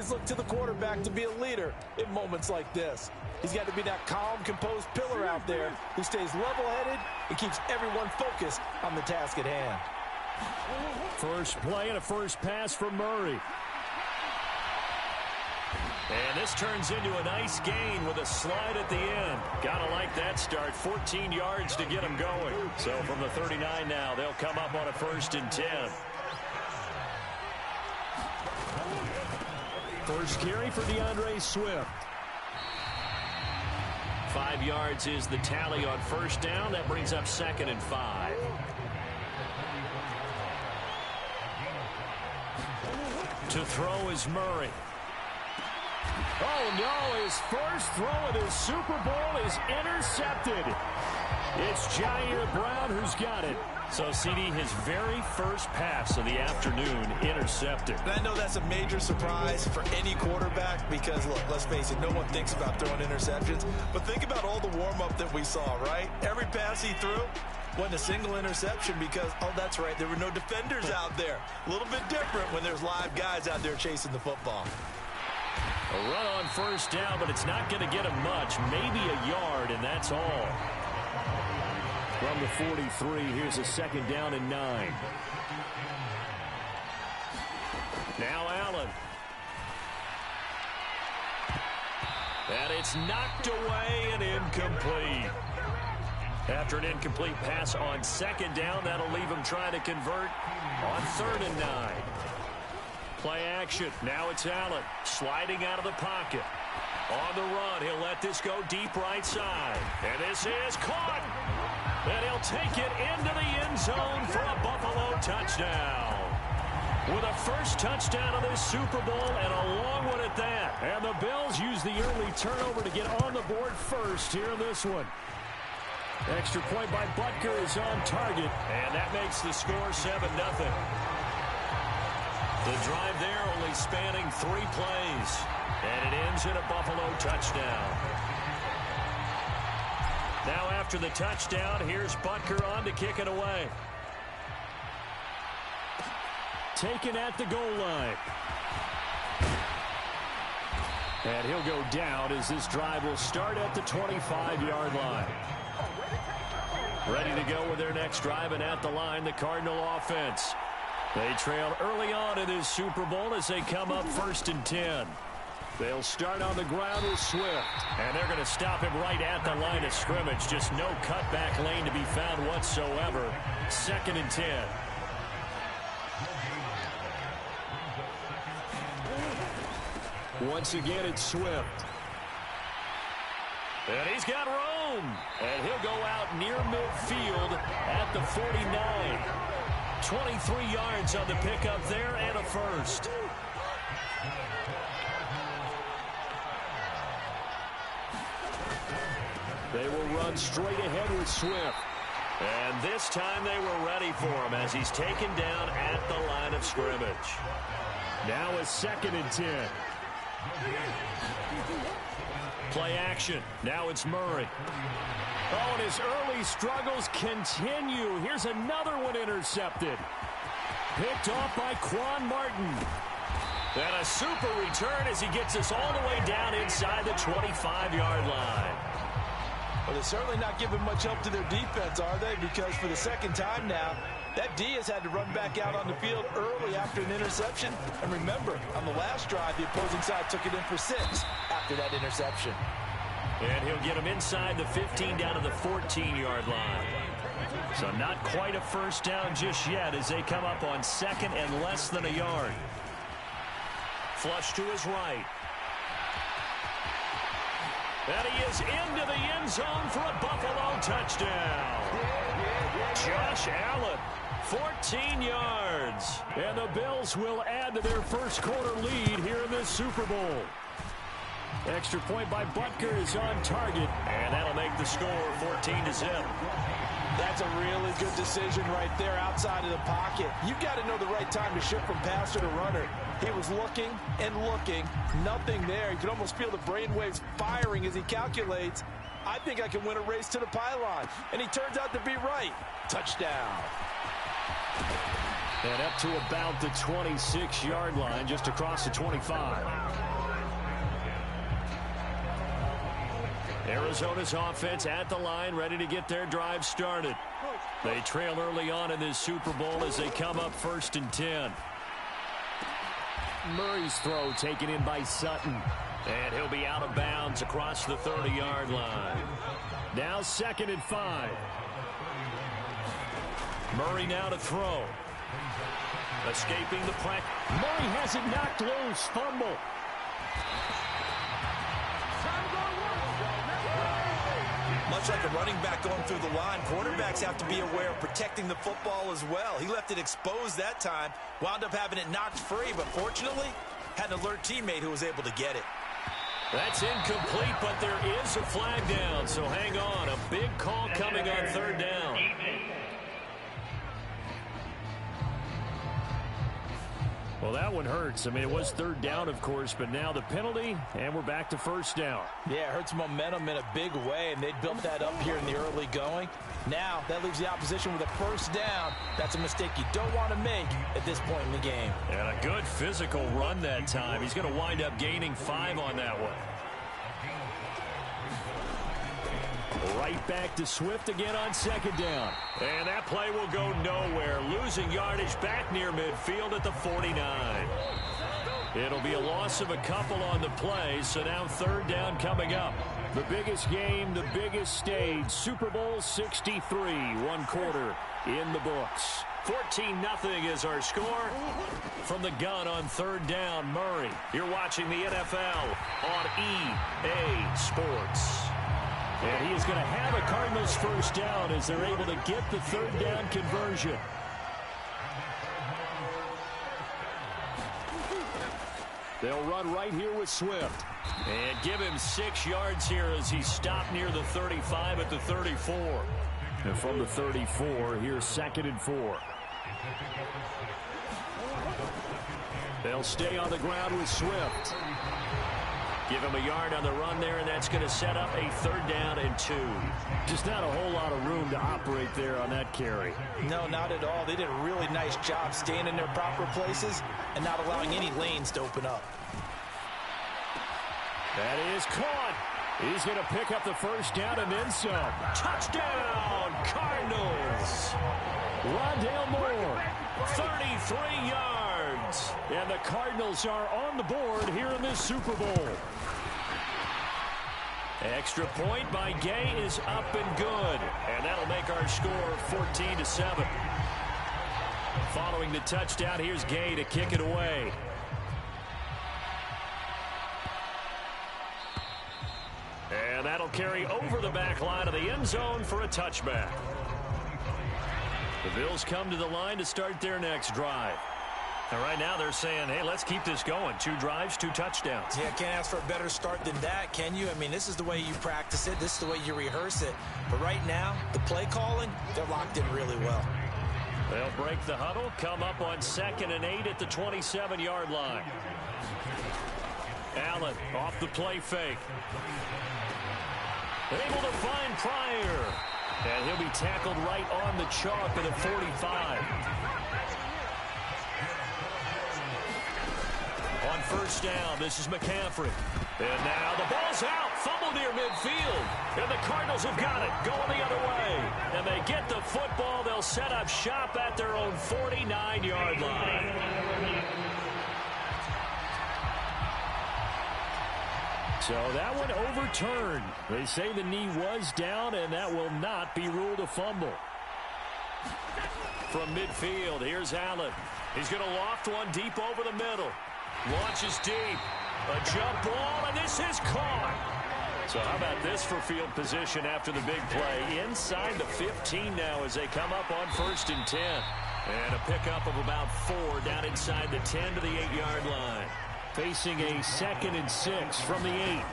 always look to the quarterback to be a leader in moments like this. He's got to be that calm, composed pillar out there who stays level-headed and keeps everyone focused on the task at hand. First play and a first pass from Murray. And this turns into a nice gain with a slide at the end. Gotta like that start. 14 yards to get them going. So from the 39 now, they'll come up on a 1st and 10. First carry for DeAndre Swift. 5 yards is the tally on first down. That brings up 2nd and 5. To throw is Murray. Oh, no, his first throw of his Super Bowl is intercepted. It's Jair Brown who's got it. So, CD, his very first pass of the afternoon intercepted. And I know that's a major surprise for any quarterback because, look, let's face it, no one thinks about throwing interceptions. But think about all the warm-up that we saw, right? Every pass he threw wasn't a single interception because, oh, that's right, there were no defenders out there. A little bit different when there's live guys out there chasing the football. A run on first down, but it's not going to get him much. Maybe a yard, and that's all. From the 43, here's a 2nd down and 9. Now Allen. And it's knocked away and incomplete. After an incomplete pass on 2nd down, that'll leave him trying to convert on 3rd and 9. Play action. Now it's Allen sliding out of the pocket. On the run, he'll let this go deep right side. And this is caught. And he'll take it into the end zone for a Buffalo touchdown. With a first touchdown of this Super Bowl and a long one at that. And the Bills use the early turnover to get on the board first here in this one. Extra point by Butker is on target. And that makes the score 7-0. The drive there only spanning 3 plays. And it ends in a Buffalo touchdown. Now after the touchdown, here's Butker on to kick it away. Taken at the goal line. And he'll go down as this drive will start at the 25-yard line. Ready to go with their next drive, and at the line, the Cardinal offense. They trail early on in this Super Bowl as they come up 1st and 10. They'll start on the ground with Swift. And they're going to stop him right at the line of scrimmage. Just no cutback lane to be found whatsoever. 2nd and 10. Once again, it's Swift. And he's got room. And he'll go out near midfield at the 49. 23 yards on the pickup there and a first. They will run straight ahead with Swift. And this time they were ready for him as he's taken down at the line of scrimmage. Now a 2nd and 10. Play action. Now it's Murray. Oh, and his early struggles continue. Here's another one intercepted. Picked off by Quan Martin. And a super return as he gets us all the way down inside the 25-yard line. Well, they're certainly not giving much help to their defense, are they? Because for the 2nd time now, that D has had to run back out on the field early after an interception. And remember, on the last drive, the opposing side took it in for 6 after that interception. And he'll get him inside the 15 down to the 14-yard line. So not quite a first down just yet as they come up on 2nd and less than a yard. Flush to his right. And he is into the end zone for a Buffalo touchdown. Josh Allen, 14 yards. And the Bills will add to their first quarter lead here in this Super Bowl. Extra point by Butker is on target. And that'll make the score 14-0. That's a really good decision right there outside of the pocket. You've got to know the right time to shift from passer to runner. He was looking and looking. Nothing there. You can almost feel the brainwaves firing as he calculates, I think I can win a race to the pylon. And he turns out to be right. Touchdown. And up to about the 26-yard line, just across the 25. Arizona's offense at the line, ready to get their drive started. They trail early on in this Super Bowl as they come up 1st and 10. Murray's throw taken in by Sutton. And he'll be out of bounds across the 30-yard line. Now 2nd and 5. Murray now to throw. Escaping the pressure. Murray has it knocked loose. Fumble. Much like a running back going through the line, quarterbacks have to be aware of protecting the football as well. He left it exposed that time, wound up having it knocked free, but fortunately had an alert teammate who was able to get it. That's incomplete, but there is a flag down, so hang on. A big call coming on 3rd down. Well, that one hurts. I mean, it was 3rd down, of course, but now the penalty, and we're back to 1st down. Yeah, it hurts momentum in a big way, and they built that up here in the early going. Now, that leaves the opposition with a 1st down. That's a mistake you don't want to make at this point in the game. And a good physical run that time. He's going to wind up gaining 5 on that one. Right back to Swift again on 2nd down. And that play will go nowhere. Losing yardage back near midfield at the 49. It'll be a loss of a couple on the play, so now 3rd down coming up. The biggest game, the biggest stage, Super Bowl 63, 1 quarter in the books. 14-0 is our score. From the gun on 3rd down, Murray. You're watching the NFL on EA Sports. And he is going to have a Cardinals 1st down as they're able to get the 3rd down conversion. They'll run right here with Swift. And give him 6 yards here as he stopped near the 35 at the 34. And from the 34, here's 2nd and 4. They'll stay on the ground with Swift. Give him a yard on the run there, and that's going to set up a 3rd down and 2. Just not a whole lot of room to operate there on that carry. No, not at all. They did a really nice job staying in their proper places and not allowing any lanes to open up. That is caught. He's going to pick up the 1st down and then some. Touchdown, Cardinals. Rondale Moore, 33 yards. And the Cardinals are on the board here in this Super Bowl. Extra point by Gay is up and good. And that'll make our score 14-7. Following the touchdown, here's Gay to kick it away. And that'll carry over the back line of the end zone for a touchback. The Bills come to the line to start their next drive. And right now they're saying, hey, let's keep this going. 2 drives, 2 touchdowns. Yeah, can't ask for a better start than that, can you? I mean, this is the way you practice it. This is the way you rehearse it. But right now, the play calling, they're locked in really well. They'll break the huddle, come up on 2nd and 8 at the 27-yard line. Allen off the play fake. Able to find Pryor. And he'll be tackled right on the chalk at the 45. On 1st down, this is McCaffrey. And now the ball's out. Fumble near midfield. And the Cardinals have got it. Going the other way. And they get the football. They'll set up shop at their own 49-yard line. So that one overturned. They say the knee was down, and that will not be ruled a fumble. From midfield, here's Allen. He's going to loft one deep over the middle. Launches deep. A jump ball, and this is caught. So how about this for field position after the big play? Inside the 15 now as they come up on 1st and 10. And a pickup of about 4 down inside the 10 to the 8-yard line. Facing a 2nd and 6 from the 8.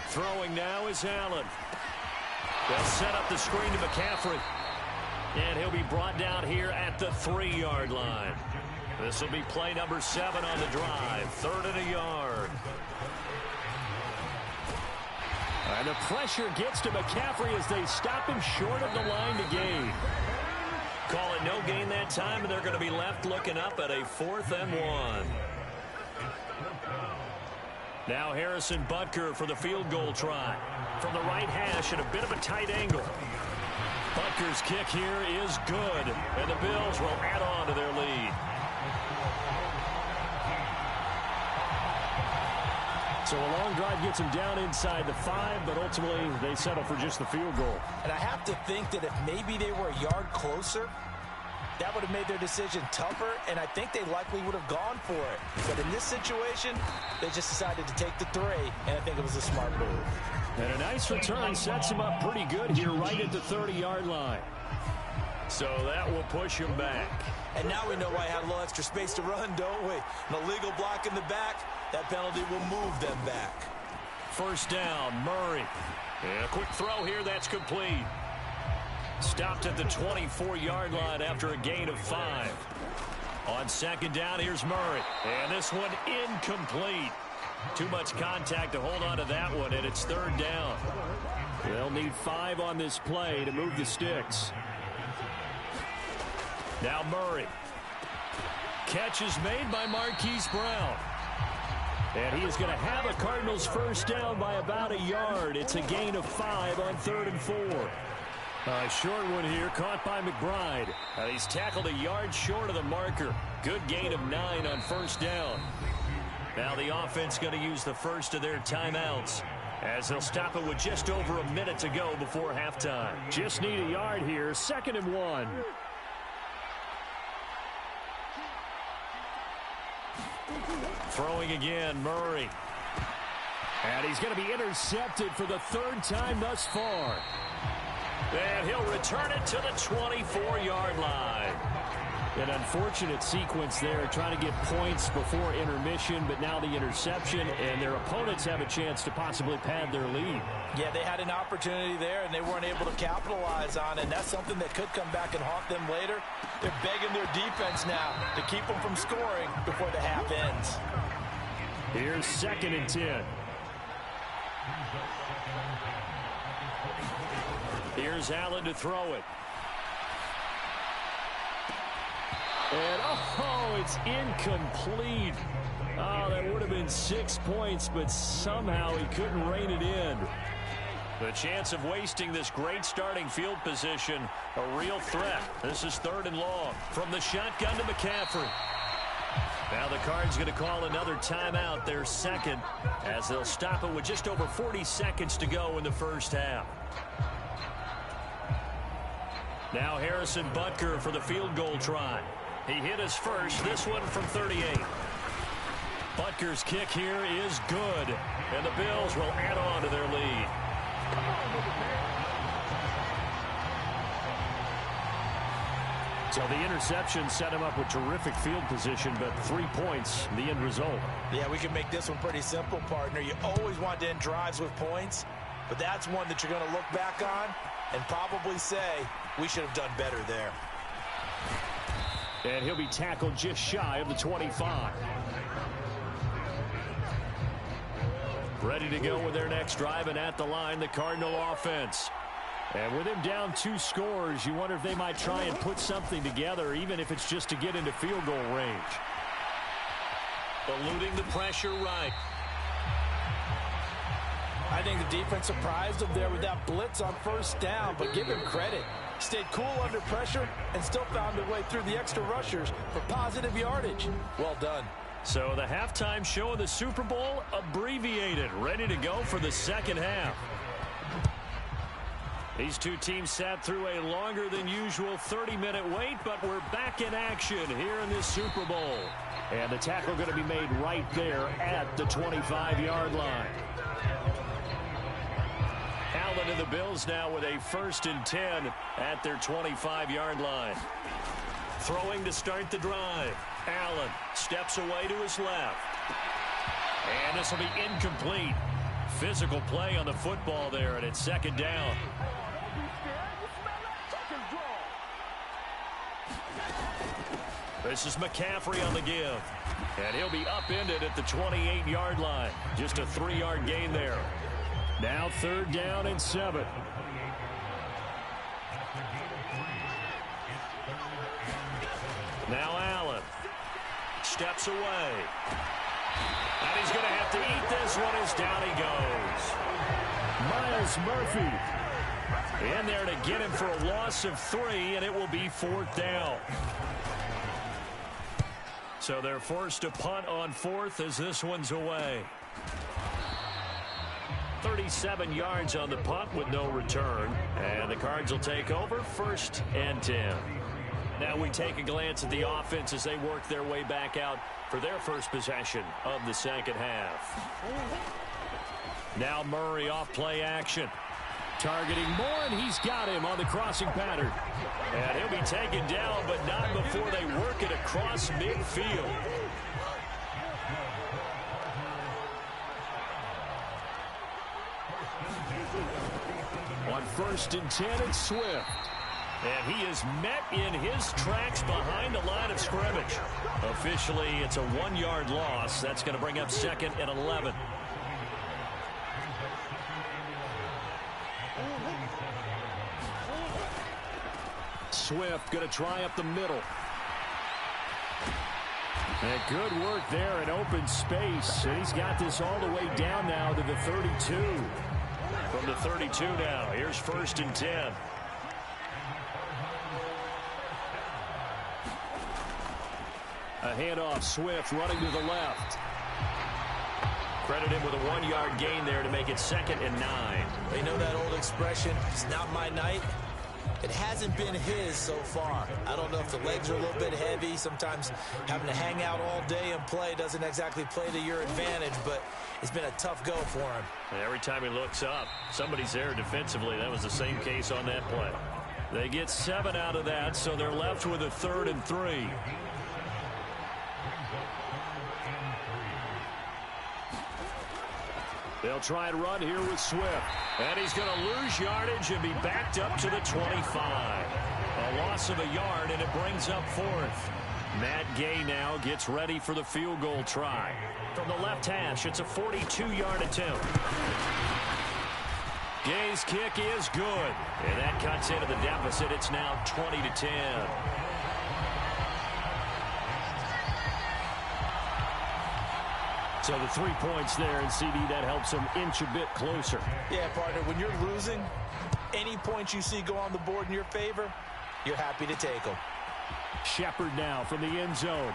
Throwing now is Allen. They'll set up the screen to McCaffrey. And he'll be brought down here at the 3-yard line. This will be play number 7 on the drive. 3rd and a yard. And the pressure gets to McCaffrey as they stop him short of the line to gain. call it no gain that time, and they're going to be left looking up at a 4th and 1. Now Harrison Butker for the field goal try. From the right hash at a bit of a tight angle. Butker's kick here is good, and the Bills will add on to their lead. So a long drive gets them down inside the 5, but ultimately they settle for just the field goal. And I have to think that if maybe they were a yard closer, that would have made their decision tougher, and I think they likely would have gone for it. But in this situation, they just decided to take the 3, and I think it was a smart move. And a nice return sets him up pretty good here right at the 30-yard line. So that will push him back. And now we know why I had a little extra space to run, don't we? An illegal block in the back, that penalty will move them back. First down, Murray. And a quick throw here, that's complete. Stopped at the 24-yard line after a gain of 5. On second down, here's Murray. And this one incomplete. Too much contact to hold on to that one, and it's 3rd down. They'll need 5 on this play to move the sticks. Now Murray. Catch is made by Marquise Brown. And he is going to have a Cardinals first down by about a yard. It's a gain of 5 on 3rd and 4. A short one here, caught by McBride. He's tackled a yard short of the marker. Good gain of 9 on first down. Now the offense going to use the first of their timeouts, as they'll stop it with just over a minute to go before halftime. Just need a yard here, 2nd and 1. Throwing again, Murray. And he's going to be intercepted for the 3rd time thus far. And he'll return it to the 24-yard line. An unfortunate sequence there, trying to get points before intermission, but now the interception, and their opponents have a chance to possibly pad their lead. Yeah, they had an opportunity there, and they weren't able to capitalize on it, and that's something that could come back and haunt them later. They're begging their defense now to keep them from scoring before the half ends. Here's 2nd and 10. Here's Allen to throw it. And, oh, it's incomplete. Oh, that would have been 6 points, but somehow he couldn't rein it in. The chance of wasting this great starting field position, a real threat. This is 3rd and long. From the shotgun to McCaffrey. Now the Cards going to call another timeout, their 2nd, as they'll stop it with just over 40 seconds to go in the first half. Now Harrison Butker for the field goal try. He hit his first, this one from 38. Butker's kick here is good, and the Bills will add on to their lead. So the interception set him up with terrific field position, but 3 points, the end result. Yeah, we can make this one pretty simple, partner. You always want to end drives with points, but that's one that you're going to look back on and probably say, we should have done better there. And he'll be tackled just shy of the 25. Ready to go with their next drive, and at the line, the Cardinal offense. And with him down 2 scores, you wonder if they might try and put something together, even if it's just to get into field goal range. Eluding the pressure right. I think the defense surprised him there with that blitz on first down, but give him credit. Stayed cool under pressure and still found a way through the extra rushers for positive yardage. Well done. So the halftime show of the Super Bowl abbreviated, ready to go for the second half. These two teams sat through a longer than usual 30-minute wait, but we're back in action here in this Super Bowl. And the tackle going to be made right there at the 25-yard line. Allen and the Bills now with a 1st and 10 at their 25-yard line. Throwing to start the drive. Allen steps away to his left. And this will be incomplete. Physical play on the football there, and it's 2nd down. This is McCaffrey on the give. And he'll be upended at the 28-yard line. Just a 3-yard gain there. Now 3rd down and 7. steps away. And he's going to have to eat this one as down he goes. Myles Murphy in there to get him for a loss of 3, and it will be 4th down. So they're forced to punt on 4th as this one's away. 37 yards on the punt with no return. And the Cards will take over 1st and 10. Now we take a glance at the offense as they work their way back out for their first possession of the second half. Now Murray off play action. Targeting Moore, and he's got him on the crossing pattern. And he'll be taken down, but not before they work it across midfield. On 1st and 10, it's Swift. And he is met in his tracks behind the line of scrimmage. Officially, it's a 1-yard loss. That's going to bring up 2nd and 11. Swift going to try up the middle. And good work there in open space. And he's got this all the way down now to the 32. From the 32 now, here's 1st and 10. A handoff, Swift running to the left. Credit him with a 1-yard gain there to make it 2nd and 9. They know that old expression, it's not my night. It hasn't been his so far. I don't know if the legs are a little bit heavy. Sometimes having to hang out all day and play doesn't exactly play to your advantage, but it's been a tough go for him. And every time he looks up, somebody's there defensively. That was the same case on that play. They get 7 out of that, so they're left with a 3rd and 3. They'll try and run here with Swift. And he's going to lose yardage and be backed up to the 25. A loss of a yard, and it brings up 4th. Matt Gay now gets ready for the field goal try. From the left hash, it's a 42-yard attempt. Gay's kick is good. And that cuts into the deficit. It's now 20-10. So the 3 points there, and CD, that helps them inch a bit closer. Yeah, partner, when you're losing, any points you see go on the board in your favor, you're happy to take them. Shepard now from the end zone.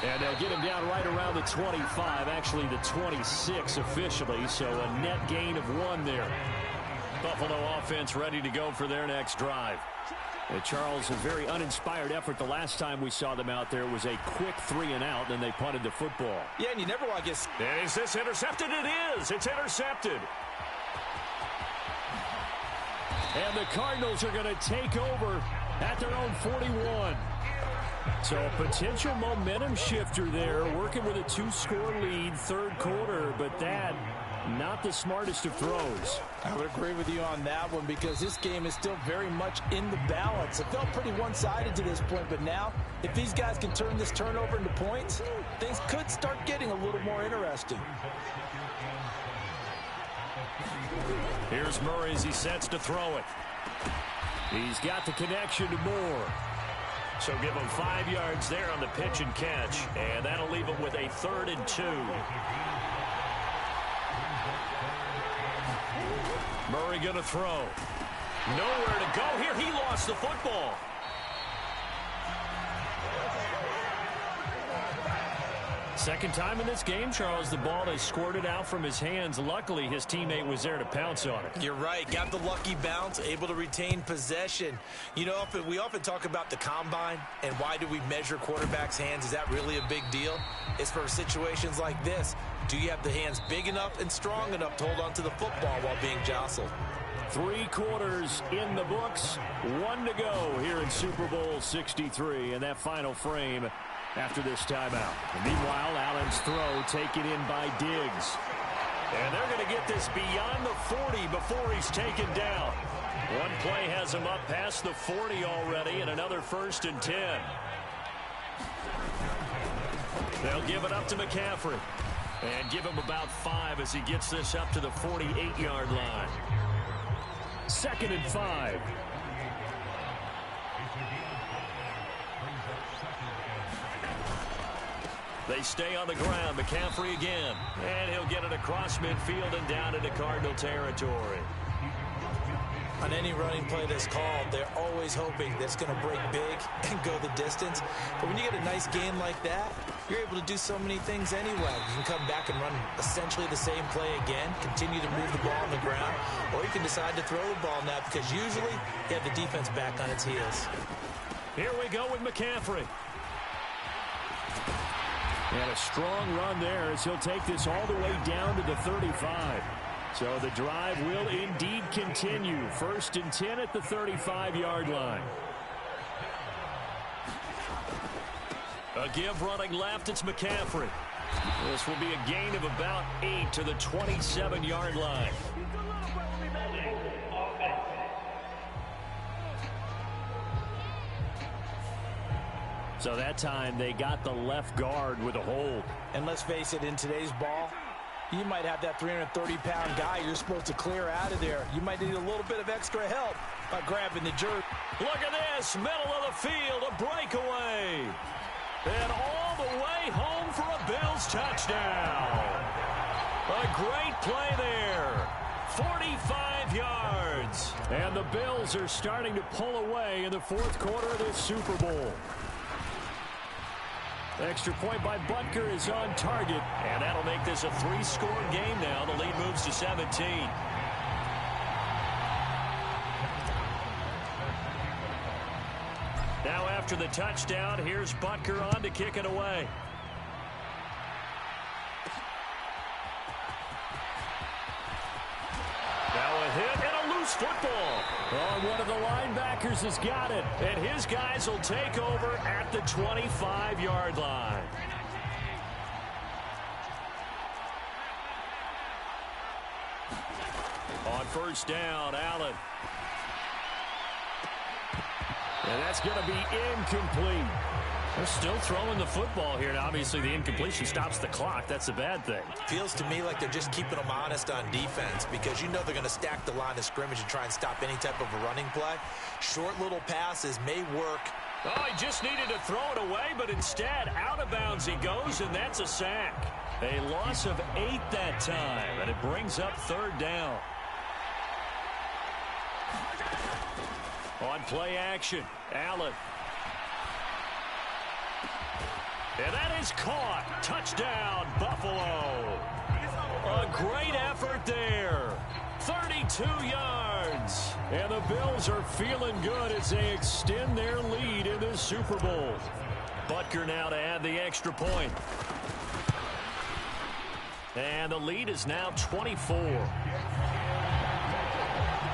And they'll get him down right around the 25, actually the 26 officially, so a net gain of 1 there. Buffalo offense ready to go for their next drive. Charles, a very uninspired effort the last time we saw them out there. It was a quick 3 and out, and they punted the football. Yeah, and you never want to get... Is this intercepted? It is. It's intercepted. And the Cardinals are going to take over at their own 41. So a potential momentum shifter there, working with a 2-score lead, 3rd quarter, but that... not the smartest of throws. I would agree with you on that one because this game is still very much in the balance. It felt pretty one-sided to this point, but now if these guys can turn this turnover into points, things could start getting a little more interesting. Here's Murray as he sets to throw it. He's got the connection to Moore. So give him 5 yards there on the pitch and catch, and that'll leave him with a 3rd and 2. Murray going to throw. Nowhere to go here. He lost the football. Second time in this game, Charles, the ball has squirted out from his hands. Luckily, his teammate was there to pounce on it. You're right. Got the lucky bounce, able to retain possession. You know, we often talk about the combine and why do we measure quarterbacks' hands. Is that really a big deal? It's for situations like this. Do you have the hands big enough and strong enough to hold on to the football while being jostled? 3 quarters in the books. 1 to go here in Super Bowl 63 in that final frame after this timeout. And meanwhile, Allen's throw taken in by Diggs. And they're going to get this beyond the 40 before he's taken down. One play has him up past the 40 already, and another 1st and 10. They'll give it up to McCaffrey. And give him about 5 as he gets this up to the 48-yard line. 2nd and 5. They stay on the ground. McCaffrey again. And he'll get it across midfield and down into Cardinal territory. On any running play that's called, they're always hoping that it's going to break big and go the distance. But when you get a nice gain like that, you're able to do so many things anyway. You can come back and run essentially the same play again, continue to move the ball on the ground, or you can decide to throw the ball now because usually you have the defense back on its heels. Here we go with McCaffrey. And a strong run there as he'll take this all the way down to the 35. So the drive will indeed continue. 1st and 10 at the 35-yard line. A give running left. It's McCaffrey. This will be a gain of about 8 to the 27-yard line. So that time they got the left guard with a hold. And let's face it, in today's ball, you might have that 330-pound guy you're supposed to clear out of there. You might need a little bit of extra help by grabbing the jerk. Look at this, middle of the field, a breakaway. And all the way home for a Bills touchdown. A great play there. 45 yards. And the Bills are starting to pull away in the 4th quarter of this Super Bowl. Extra point by Butker is on target. And that'll make this a 3-score game now. The lead moves to 17. Now after the touchdown, here's Butker on to kick it away. Now a hit and a loose football. Oh, one of the linebackers has got it. And his guys will take over at the 25-yard line. On 1st down, Allen. And that's going to be incomplete. They're still throwing the football here. And obviously, the incompletion stops the clock. That's a bad thing. Feels to me like they're just keeping them honest on defense because you know they're going to stack the line of scrimmage and try and stop any type of a running play. Short little passes may work. Oh, he just needed to throw it away, but instead, out of bounds he goes, and that's a sack. A loss of 8 that time, and it brings up 3rd down. On play action, Allen. And that is caught. Touchdown, Buffalo. A great effort there. 32 yards. And the Bills are feeling good as they extend their lead in this Super Bowl. Butker now to add the extra point. And the lead is now 24.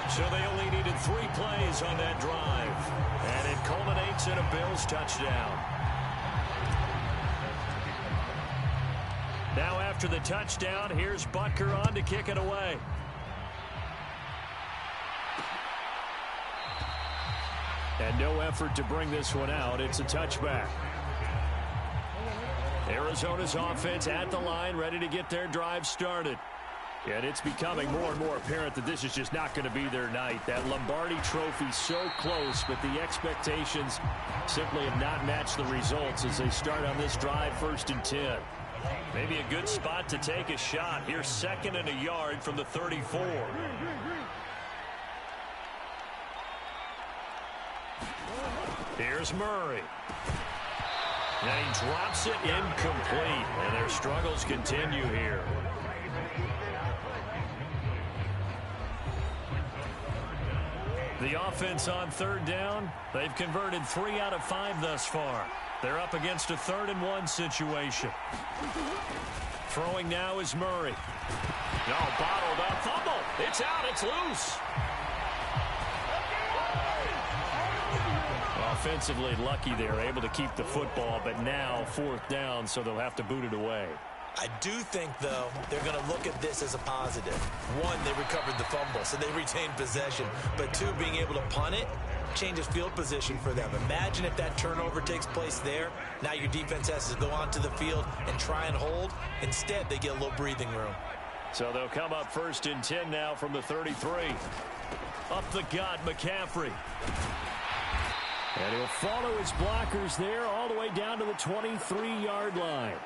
So they only needed 3 plays on that drive. And it culminates in a Bills touchdown. Now after the touchdown, here's Butker on to kick it away. And no effort to bring this one out. It's a touchback. Arizona's offense at the line, ready to get their drive started. And it's becoming more and more apparent that this is just not going to be their night. That Lombardi Trophy so close, but the expectations simply have not matched the results as they start on this drive 1st and 10. Maybe a good spot to take a shot. Here's 2nd and a yard from the 34. Here's Murray. And he drops it incomplete. And their struggles continue here. The offense on 3rd down, they've converted 3 out of 5 thus far. They're up against a 3rd and 1 situation. Throwing now is Murray. No, bottled up. Fumble. It's out. It's loose. Offensively lucky they're able to keep the football, but now 4th down, so they'll have to boot it away. I do think, though, they're going to look at this as a positive. 1, they recovered the fumble, so they retained possession. But 2, being able to punt it changes field position for them. Imagine if that turnover takes place there. Now your defense has to go onto the field and try and hold. Instead, they get a little breathing room. So they'll come up 1st and 10 now from the 33. Up the gut, McCaffrey. And he'll follow his blockers there all the way down to the 23-yard line.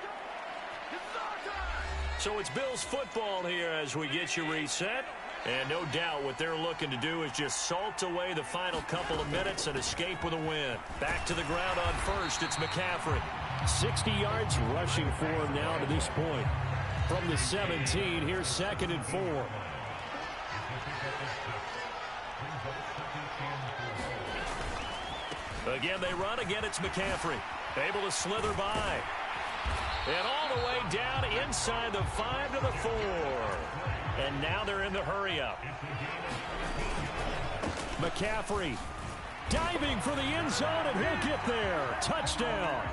So it's Bills football here as we get you reset. And no doubt what they're looking to do is just salt away the final couple of minutes and escape with a win. Back to the ground on first, it's McCaffrey. 60 yards rushing for him now to this point. From the 17, here's 2nd and 4. Again, they run. Again, it's McCaffrey. Able to slither by. And all the way down inside the 5 to the 4. And now they're in the hurry-up. McCaffrey diving for the end zone, and he'll get there. Touchdown.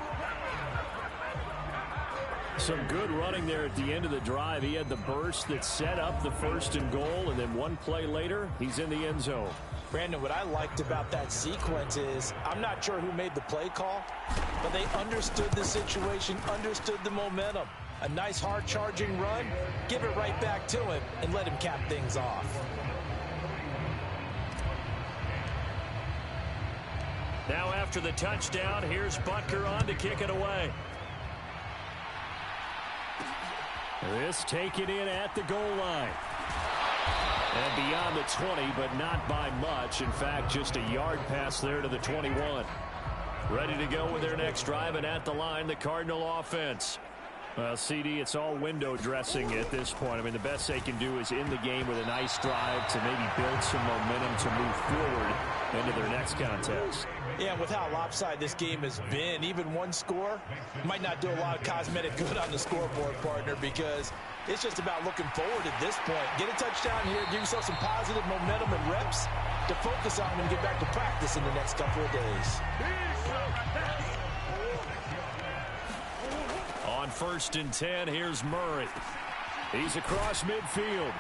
Some good running there at the end of the drive. He had the burst that set up the 1st and goal, and then one play later, he's in the end zone. Brandon, what I liked about that sequence is I'm not sure who made the play call, but they understood the situation, understood the momentum. A nice hard-charging run, give it right back to him, and let him cap things off. Now after the touchdown, here's Butker on to kick it away. This taken in at the goal line. And beyond the 20, but not by much. In fact, just a yard pass there to the 21. Ready to go with their next drive, and at the line, the Cardinal offense. Well, CD, it's all window dressing at this point. I mean, the best they can do is in the game with a nice drive to maybe build some momentum to move forward into their next contest. Yeah, with how lopsided this game has been, even one score might not do a lot of cosmetic good on the scoreboard, partner, because it's just about looking forward at this point. Get a touchdown here, give yourself some positive momentum and reps to focus on and get back to practice in the next couple of days. On 1st and 10, here's Murray. He's across midfield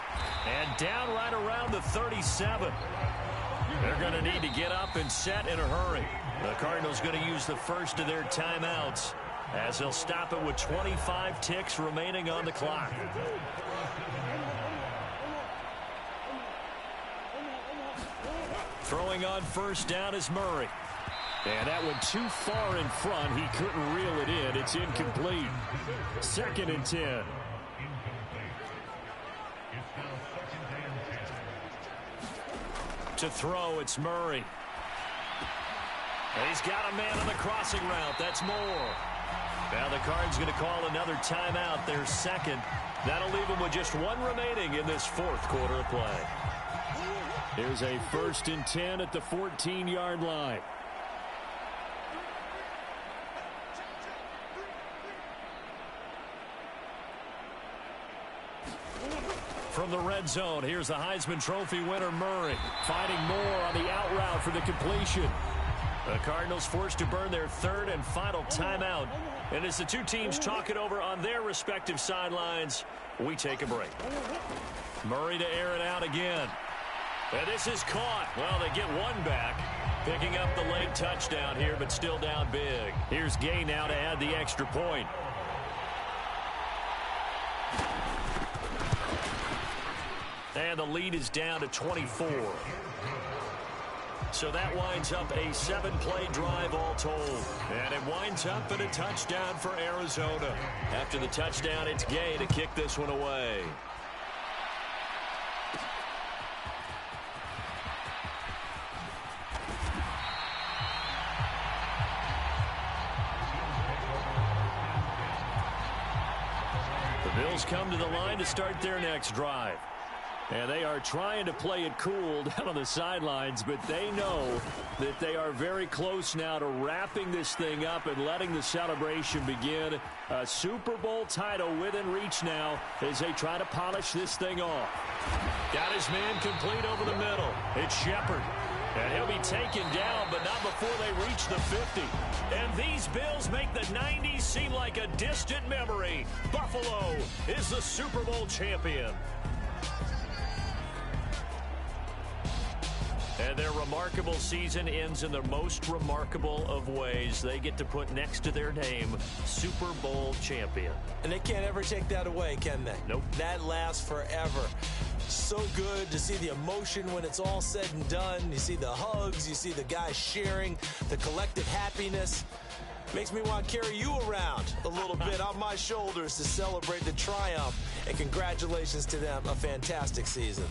and down right around the 37. They're going to need to get up and set in a hurry. The Cardinals going to use the first of their timeouts as they'll stop it with 25 ticks remaining on the clock. Throwing on 1st down is Murray. And that went too far in front. He couldn't reel it in. It's incomplete. 2nd and 10. To throw, it's Murray. He's got a man on the crossing route. That's Moore. Now the Cards going to call another timeout, their 2nd. That'll leave them with just one remaining in this 4th quarter of play. Here's a 1st and 10 at the 14-yard line. From the red zone, here's the Heisman Trophy winner, Murray. Finding Moore on the out route for the completion. The Cardinals forced to burn their 3rd and final timeout. And as the two teams talk it over on their respective sidelines, we take a break. Murray to air it out again. And this is caught. Well, they get one back. Picking up the late touchdown here, but still down big. Here's Gay now to add the extra point. And the lead is down to 24. So that winds up a 7-play drive all told. And it winds up in a touchdown for Arizona. After the touchdown, it's Gay to kick this one away. The Bills come to the line to start their next drive. And they are trying to play it cool down on the sidelines, but they know that they are very close now to wrapping this thing up and letting the celebration begin. A Super Bowl title within reach now as they try to polish this thing off. Got his man complete over the middle. It's Shepard. And he'll be taken down, but not before they reach the 50. And these Bills make the 90s seem like a distant memory. Buffalo is the Super Bowl champion. And their remarkable season ends in the most remarkable of ways. They get to put next to their name, Super Bowl champion. And they can't ever take that away, can they? Nope. That lasts forever. So good to see the emotion when it's all said and done. You see the hugs, you see the guys sharing, the collective happiness. Makes me want to carry you around a little bit on my shoulders to celebrate the triumph. And congratulations to them. A fantastic season.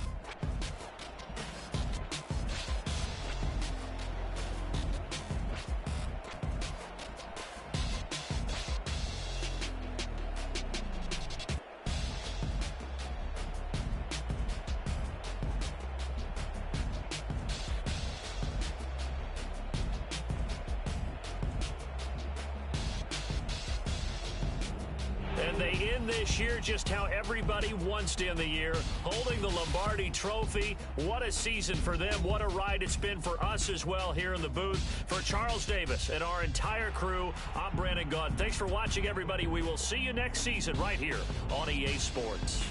And they end this year just how everybody wants to end the year, holding the Lombardi Trophy. What a season for them. What a ride it's been for us as well here in the booth. For Charles Davis and our entire crew, I'm Brandon Gaudin. Thanks for watching, everybody. We will see you next season right here on EA Sports.